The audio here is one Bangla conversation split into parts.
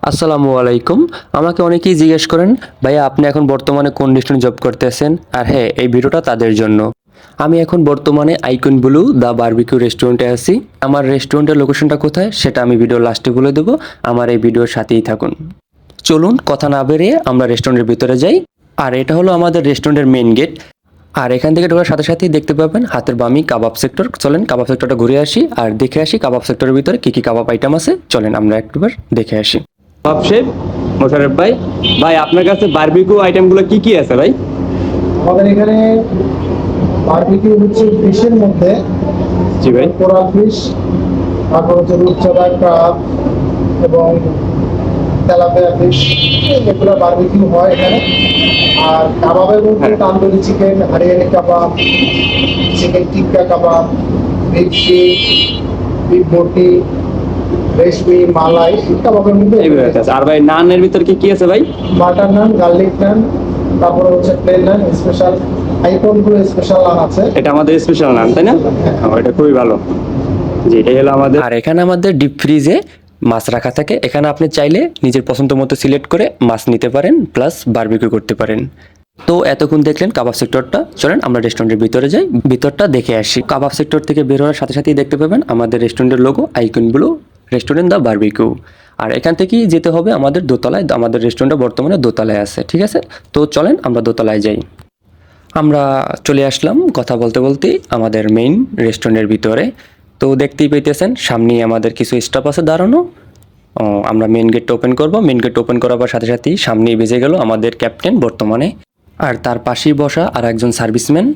আসসালামু আলাইকুম। আমাকে অনেকেই জিজ্ঞেস করেন, ভাইয়া আপনি এখন বর্তমানে কোন রেস্টুরেন্টে জব করতেছেন? আর হ্যাঁ, এই ভিডিওটা তাদের জন্য। আমি এখন বর্তমানে আইকন ব্লু দ্য বারবিকিউ রেস্টুরেন্টে আছি। আমার রেস্টুরেন্টের লোকেশনটা কোথায় সেটা আমি ভিডিও লাস্টে বলে দেবো। আমার এই ভিডিওর সাথেই থাকুন। চলুন কথা না বেরিয়ে আমরা রেস্টুরেন্টের ভিতরে যাই। আর এটা হলো আমাদের রেস্টুরেন্টের মেইন গেট। আর এখান থেকে ঢোকার সাথে সাথেই দেখতে পাবেন হাতের বামই কাবাব সেক্টর। চলেন কাবাব সেক্টরটা ঘুরে আসি আর দেখে আসি কাবাব সেক্টরের ভিতরে কি কি কাবাব আইটেম আছে। চলেন আমরা একবার দেখে আসি। কাবাব শেফ মোশাররফ ভাই, ভাই আপনার কাছে বারবিকিউ আইটেমগুলো কি কি আছে ভাই? আমাদের এখানে বারবিকিউ হচ্ছে ফিশের মধ্যে জি ভাই। পোড়া ফিশ, তারপর হচ্ছে রূপচাঁদা ক্রাব এবং তেলাপিয়া ফিশ, এগুলো বারবিকিউ হয় এখানে। আর কাবাবের মধ্যে হ্যাঁ। তান্দুরি চিকেন, হরিয়ালি কাবাব, চিকেন টিক্কা কাবাব, বিফ শিক, বিফ বটি, রেশমি, মালাই, কাবাবের মধ্যে এইগুলো আছে। আর ভাই নানের ভিতর কি কি আছে ভাই? বাটার নান, গার্লিক নান, তারপরে হচ্ছে প্লেন নান, স্পেশাল আইকনগুলো স্পেশাল নান আছে। এটা আমাদের স্পেশাল নান তাই না? এটা খুবই ভালো। জি, এটাই হলো আমাদের। আর এখানে আমাদের ডিপ ফ্রিজে মাছ রাখা থাকে। এখানে আপনি চাইলে নিজের পছন্দ মতো সিলেক্ট করে মাছ নিতে পারেন, প্লাস বারবিকিউ করতে পারেন। তো এতক্ষণ দেখলেন কাবাব সেক্টরটা। চলেন আমরা রেস্টুরেন্টের ভিতরে যাই, ভিতরটা দেখে আসি। কাবাব সেক্টর থেকে বের হওয়ার সাথে সাথেই দেখতে পাবেন আমাদের রেস্টুরেন্টের logo icon Blue Restaurant the Barbecue. আর এখান থেকেই যেতে হবে আমাদের দোতলায়। আমাদের রেস্টুরেন্টটা বর্তমানে দোতলায় আছে, ঠিক আছে? তো চলেন আমরা দোতলায় যাই। আমরা চলে আসলাম কথা বলতে বলতেই আমাদের মেইন রেস্টুরেন্টের ভিতরে। তো দেখতেই পেতেছেন সামনেই আমাদের কিছু স্টাফ আছে দাঁড়ানো। আমরা মেইন গেটটা ওপেন করব। মেইন গেট ওপেন করার সাথে সাথেই সামনেই বেজে গেল আমাদের ক্যাপ্টেন বর্তমানে। আর তার পাশেই বসা আরও একজন সার্ভিসম্যান।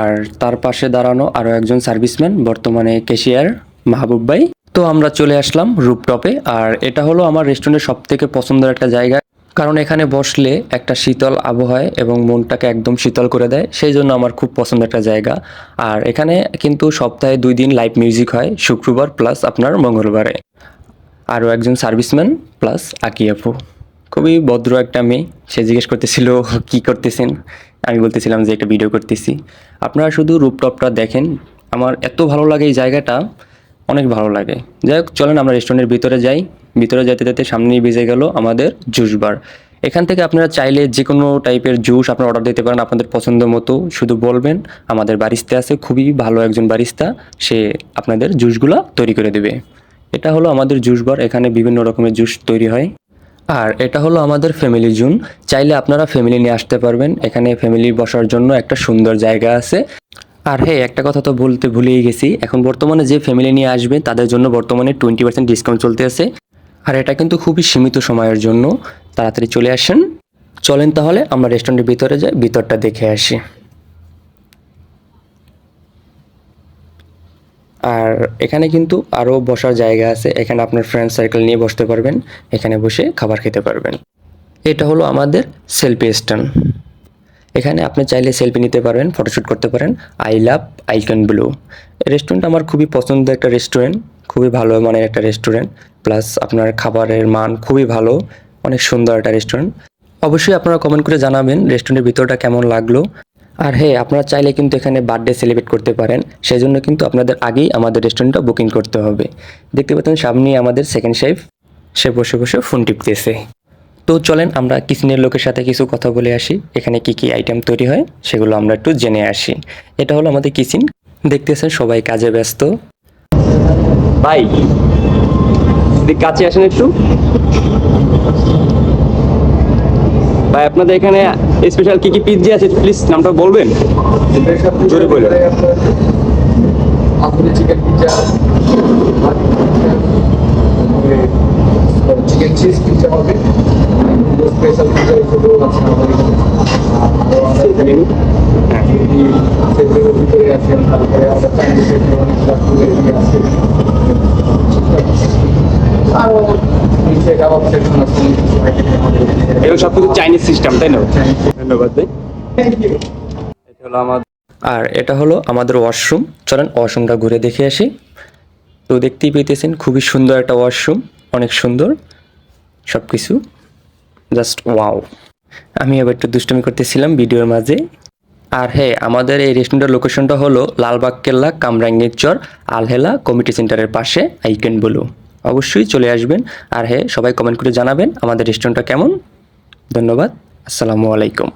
আর তার পাশে দাঁড়ানো আরও একজন সার্ভিসম্যান বর্তমানে ক্যাশিয়ার মাহবুব ভাই। তো আমরা চলে আসলাম রুপটপে। আর এটা হলো আমার রেস্টুরেন্টের সব থেকে পছন্দের একটা জায়গা, কারণ এখানে বসলে একটা শীতল আবহাওয়ায় এবং মনটাকে একদম শীতল করে দেয়। সেই জন্য আমার খুব পছন্দের একটা জায়গা। আর এখানে কিন্তু সপ্তাহে 2 দিন লাইভ মিউজিক হয়, শুক্রবার প্লাস আপনার মঙ্গলবারে। আরও একজন সার্ভিসম্যান প্লাস আকি আপু, খুবই ভদ্র একটা মেয়ে। সে জিজ্ঞেস করতেছিল কি করতেছেন, আমি বলতেছিলাম যে একটা ভিডিও করতেছি। আপনারা শুধু রুপটপটা দেখেন, আমার এত ভালো লাগে এই জায়গাটা, অনেক ভালো লাগে। যাই হোক চলেন আমরা রেস্টুরেন্টের ভিতরে যাই। ভিতরে যেতে যেতে সামনেই বেজে গেল আমাদের জুস বার। এখান থেকে আপনারা চাইলে যে কোনো টাইপের জুস আপনারা অর্ডার দিতে পারেন আপনাদের পছন্দ মতো। শুধু বলবেন, আমাদের বারিস্তা আছে, খুবই ভালো একজন বারিস্তা, সে আপনাদের জুসগুলো তৈরি করে দেবে। এটা হলো আমাদের জুস বার, এখানে বিভিন্ন রকমের জুস তৈরি হয়। আর এটা হলো আমাদের ফ্যামিলি জোন, চাইলে আপনারা ফ্যামিলি নিয়ে আসতে পারবেন। এখানে ফ্যামিলি বসার জন্য একটা সুন্দর জায়গা আছে। আর হ্যাঁ, একটা কথা তো বলতে ভুলেই গেছি, এখন বর্তমানে যে ফ্যামিলি নিয়ে আসবে তাদের জন্য বর্তমানে 20% ডিসকাউন্ট চলতে আছে। আর এটা কিন্তু খুবই সীমিত সময়ের জন্য, তাড়াতাড়ি চলে আসেন। চলেন তাহলে আমরা রেস্টুরেন্টের ভিতরে যাই, ভিতরটা দেখে আসি। আর এখানে কিন্তু আরও বসার জায়গা আছে, এখানে আপনার ফ্রেন্ড সার্কেল নিয়ে বসতে পারবেন, এখানে বসে খাবার খেতে পারবেন। এটা হলো আমাদের সেলফি স্ট্যান্ড। এখানে আপনি চাইলে সেলফি নিতে পারবেন, ফটোশ্যুট করতে পারেন। I love icon Blue restaurant আমার খুবই পছন্দের একটা রেস্টুরেন্ট, খুবই ভালো মানের একটা রেস্টুরেন্ট, প্লাস আপনার খাবারের মান খুবই ভালো, অনেক সুন্দর একটা রেস্টুরেন্ট। অবশ্যই আপনারা কমেন্ট করে জানাবেন রেস্টুরেন্টের ভিতরটা কেমন লাগলো। আর হ্যাঁ, আপনারা চাইলে কিন্তু এখানে বার্থডে সেলিব্রেট করতে পারেন, সেই জন্য কিন্তু আপনাদের আগেই আমাদের রেস্টুরেন্টটা বুকিং করতে হবে। দেখতে পাচ্ছেন সামনেই আমাদের সেকেন্ড শেফ, সে বসে বসে ফোন টিপতেছে। তো চলেন আমরা কিচেনের লোকের সাথে কিছু কথা বলে আসি, এখানে কি কি আইটেম তৈরি হয় সেগুলো আমরা একটু জেনে আসি। এটা হলো আমাদের কিচেন, দেখতেছেন সবাই কাজে ব্যস্ত। ভাই কাছে আসেন একটু। ভাই আপনাদের এখানে স্পেশাল কি কি পিৎজা আছে প্লিজ নামটা বলবেন? জোরে বলুন। Tandoori chicken pizza, chicken cheese pizza হবে, স্পেশাল পিজ্জা হিসেবে আছে আমাদের এখানে। সেগুলোর ভিতরে আছেন, তারপরে আমাদের চাইনিজ আছে, আরও নিচে কাবাব সেকশন আছে। এগুলো সব কিছু চাইনিজ সিস্টেম তাই না? ধন্যবাদ ভাই। এটা হলো আমাদের, আর এটা হলো আমাদের ওয়াশরুম। চলেন ওয়াশরুমটা ঘুরে দেখে আসি। তো দেখতেই পেতেছেন খুবই সুন্দর একটা ওয়াশরুম, অনেক সুন্দর সব কিছু, জাস্ট ওয়াও। আমি এবার একটু দুষ্টুমি করতেছিলাম ভিডিওর মাঝে। আর হ্যাঁ, আমাদের এই রেস্টুরেন্টের লোকেশনটা হলো লালবাগ কেল্লা, কামরাঙ্গীর চর, আলহেলা কমিটি সেন্টারের পাশে আইকন ব্লু। অবশ্যই চলে আসবেন। আর হ্যাঁ, সবাই কমেন্ট করে জানাবেন আমাদের রেস্টুরেন্টটা কেমন। ধন্যবাদ। আসসালামু আলাইকুম।